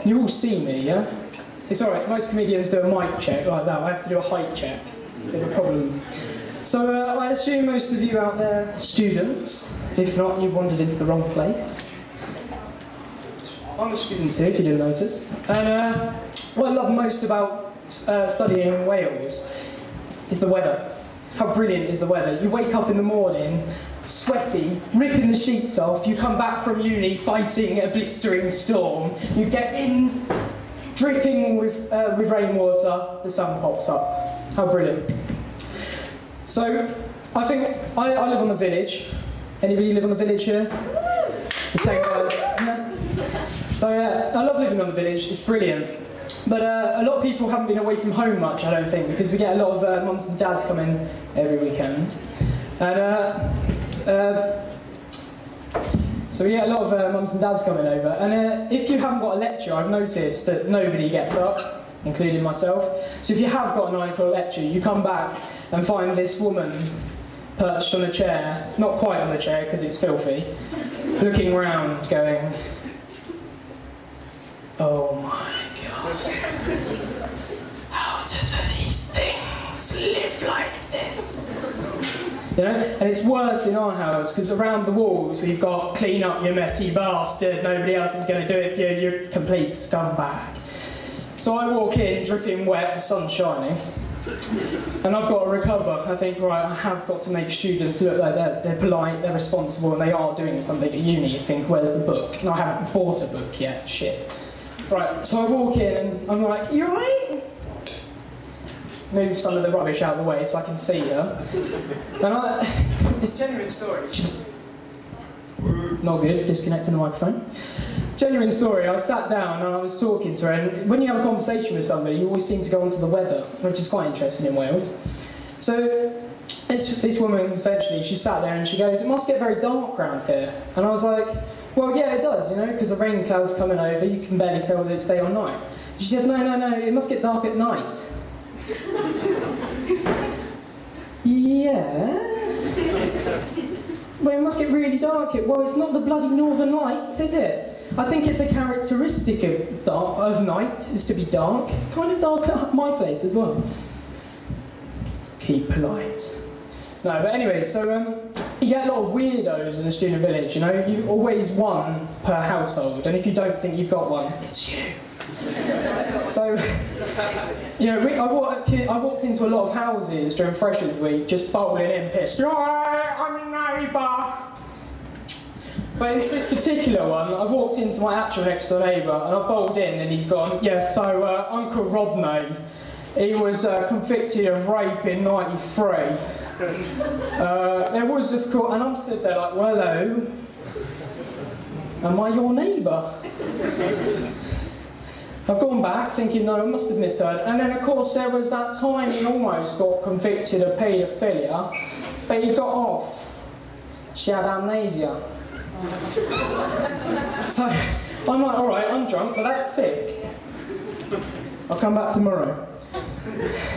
You all see me, yeah? It's alright, most comedians do a mic check like that. I have to do a height check. Bit of a problem. So I assume most of you out there are students. If not, you wandered into the wrong place. I'm a student here, if you didn't notice. And what I love most about studying in Wales is the weather. How brilliant is the weather? You wake up in the morning, sweaty, ripping the sheets off, you come back from uni fighting a blistering storm, you get in, dripping with rainwater, the sun pops up. How brilliant. So, I think, I live on the village. Anybody live on the village here? The 10 guys. Yeah. So, I love living on the village, it's brilliant. But a lot of people haven't been away from home much, I don't think, because we get a lot of mums and dads come in every weekend. And so we get a lot of mums and dads coming over. And if you haven't got a lecture, I've noticed that nobody gets up, including myself. So if you have got a 9 o'clock lecture, you come back and find this woman perched on a chair, not quite on the chair because it's filthy, looking round going, oh my God, how do these things live like this? You know, and it's worse in our house because around the walls we've got clean up you messy bastard, nobody else is going to do it for you, you're a complete scumbag. So I walk in dripping wet, the sun's shining, and I've got to recover. I think, right, I have got to make students look like they're polite, they're responsible, and they are doing something at uni. You think, where's the book? And I haven't bought a book yet, shit. Right, so I walk in and I'm like, you alright? Move some of the rubbish out of the way so I can see her. And it's a genuine story. Not good, disconnecting the microphone. Genuine story, I sat down and I was talking to her, and when you have a conversation with somebody, you always seem to go onto the weather, which is quite interesting in Wales. So, this woman, eventually, she sat there and she goes, it must get very dark around here. And I was like, well, yeah, it does, you know, because the rain cloud's coming over, you can barely tell whether it's day or night. She said, no, it must get dark at night. Yeah? Well, it must get really dark. Well, it's not the bloody Northern Lights, is it? I think it's a characteristic of night, is to be dark. Kind of dark at my place as well. Keep polite. No, but anyway, so you get a lot of weirdos in the student village, you know? You've always one per household, and if you don't think you've got one, it's you. So, you know, I walked into a lot of houses during Freshers' Week, just bowling in, pissed. I'm a neighbour. But in this particular one, I've walked into my actual next door neighbour, and I've bowled in, and he's gone, yeah, so Uncle Rodney, he was convicted of rape in '93. There was, of course, and I'm stood there like, well, hello, am I your neighbour? I've gone back thinking, no, I must have misheard. And then, of course, there was that time he almost got convicted of paedophilia, but he got off. She had amnesia. So, I'm like, all right, I'm drunk, but that's sick. I'll come back tomorrow.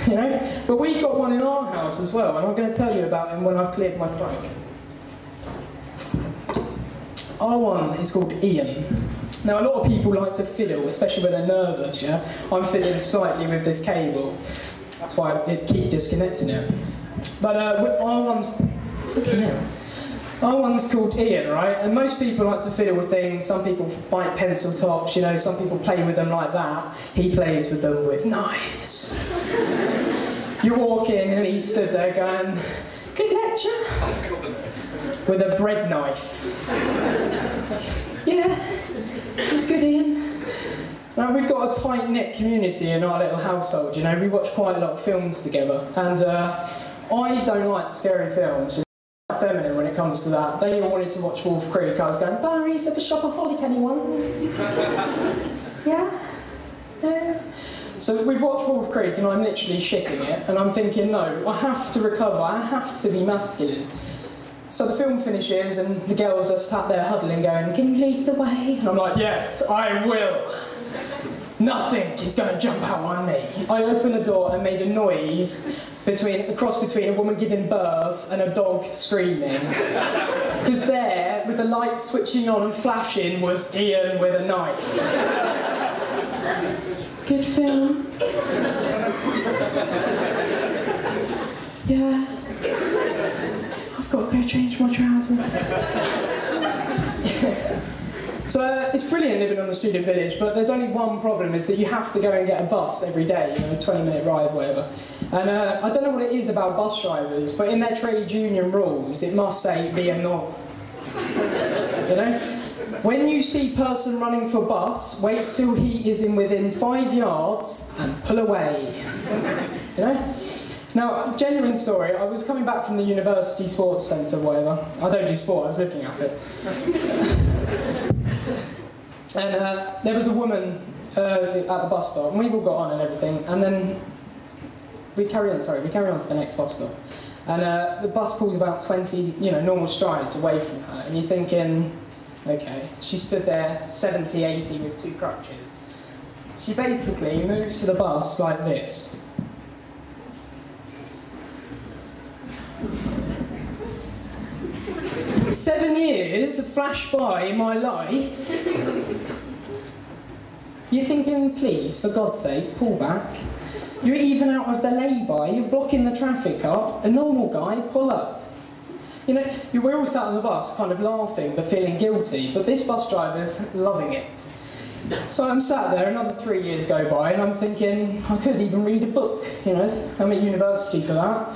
You know? But we've got one in our house as well, and I'm going to tell you about him when I've cleared my throat. Our one is called Ian. Now, a lot of people like to fiddle, especially when they're nervous, yeah? I'm fiddling slightly with this cable. That's why I keep disconnecting it. But our one's... Freaking hell. Our one's called Ian, right? And most people like to fiddle with things. Some people bite pencil tops, you know, some people play with them like that. He plays with them with knives. You walk in and he stood there going, good lecture. With a bread knife. Yeah, it's good, Ian. Now, we've got a tight-knit community in our little household, you know. We watch quite a lot of films together. And I don't like scary films. Feminine when it comes to that. They all wanted to watch Wolf Creek. I was going, Diaries of a Shopaholic, anyone? Yeah? Yeah? So we've watched Wolf Creek and I'm literally shitting it, and I'm thinking, no, I have to recover, I have to be masculine. So the film finishes and the girls are sat there huddling going, can you lead the way? And I'm like, yes, I will. Nothing is going to jump out on me. I opened the door and made a noise a cross between a woman giving birth and a dog screaming. Because there, with the lights switching on and flashing, was Ian with a knife. Good film. Yeah. I've got to go change my trousers. So it's brilliant living on the student village, but there's only one problem, is that you have to go and get a bus every day, you know, a 20-minute ride, whatever. And I don't know what it is about bus drivers, but in their trade union rules, it must say, be a knob. You know? When you see person running for bus, wait till he is within 5 yards and pull away. You know? Now, genuine story, I was coming back from the university sports centre, whatever. I don't do sport, I was looking at it. And there was a woman at the bus stop, and we've all got on and everything, and then we carry on to the next bus stop. And the bus pulls about 20, you know, normal strides away from her, and you're thinking, okay, she stood there 70, 80 with 2 crutches. She basically moves to the bus like this. "7 years have flashed by in my life." You're thinking, please, for God's sake, pull back. You're even out of the lay-by, you're blocking the traffic up. A normal guy, pull up. You know, we're all sat on the bus kind of laughing but feeling guilty, but this bus driver's loving it. So I'm sat there, another 3 years go by, and I'm thinking, I could even read a book, you know. I'm at university for that.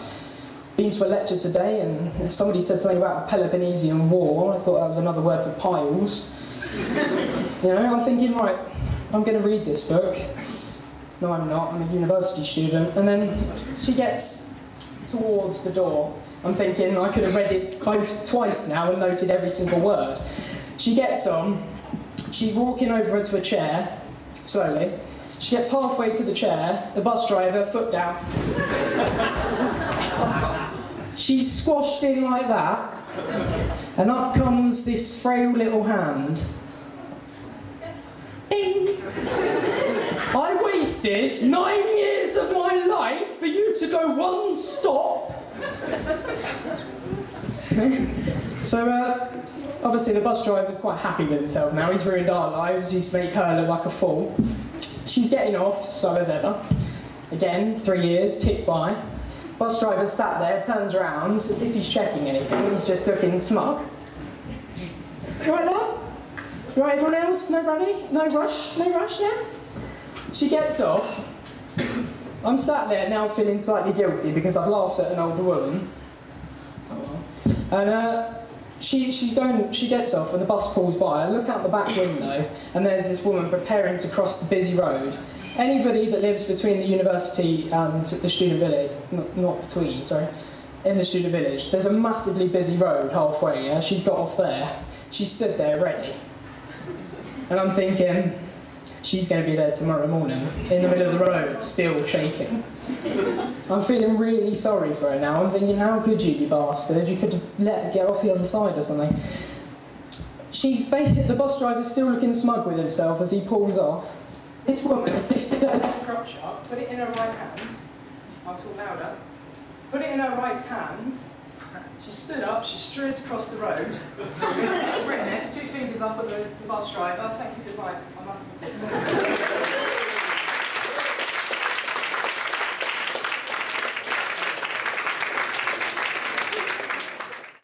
Been to a lecture today, and somebody said something about the Peloponnesian War. I thought that was another word for piles. You know, I'm thinking, right, I'm going to read this book. No, I'm not. I'm a university student. And then she gets towards the door. I'm thinking I could have read it twice now and noted every single word. She gets on. She's walking over to a chair, slowly. She gets halfway to the chair. The bus driver, foot down. She's squashed in like that. And up comes this frail little hand. Ding! I wasted 9 years of my life for you to go one stop. So, obviously the bus driver's quite happy with himself now. He's ruined our lives. He's made her look like a fool. She's getting off, slow as ever. Again, 3 years, tick by. Bus driver's sat there, turns around, as if he's checking anything. He's just looking smug. You right, love? You right, everyone else? No running? No rush? No rush now? She gets off. I'm sat there now feeling slightly guilty because I've laughed at an older woman. Oh well. And she gets off and the bus pulls by. I look out the back window and there's this woman preparing to cross the busy road. Anybody that lives between the university and the student village, not between, sorry, in the student village, there's a massively busy road halfway, yeah? She's got off there. She stood there ready. And I'm thinking, she's going to be there tomorrow morning, in the middle of the road, still shaking. I'm feeling really sorry for her now. I'm thinking, how could you, you bastard? You could have let her get off the other side or something. The bus driver's still looking smug with himself as he pulls off. This woman has lifted her left crotch up, put it in her right hand. I'll talk louder. Put it in her right hand. She stood up, she strode across the road. Witness, 2 fingers up at the bus driver. Thank you, goodbye. I'm off.